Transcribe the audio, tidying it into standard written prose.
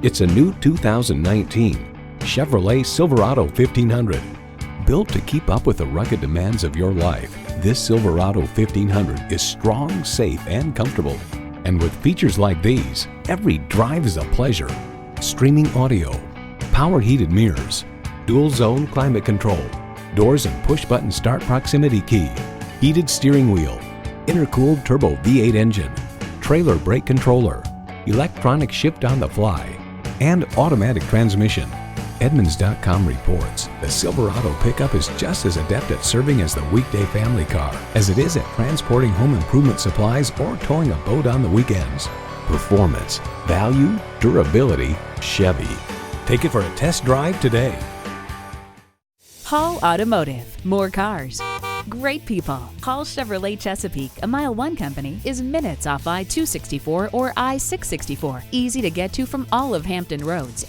It's a new 2019 Chevrolet Silverado 1500. Built to keep up with the rugged demands of your life, this Silverado 1500 is strong, safe, and comfortable. And with features like these, every drive is a pleasure. Streaming audio, power heated mirrors, dual zone climate control, doors and push button start proximity key, heated steering wheel, intercooled turbo V8 engine, trailer brake controller, electronic shift on the fly, and automatic transmission. Edmunds.com reports the Silverado pickup is just as adept at serving as the weekday family car as it is at transporting home improvement supplies or towing a boat on the weekends. Performance, value, durability, Chevy. Take it for a test drive today. Hall Automotive. More cars. Great people. Hall Chevrolet Chesapeake, a MileOne company, is minutes off I-264 or I-664. Easy to get to from all of Hampton roads.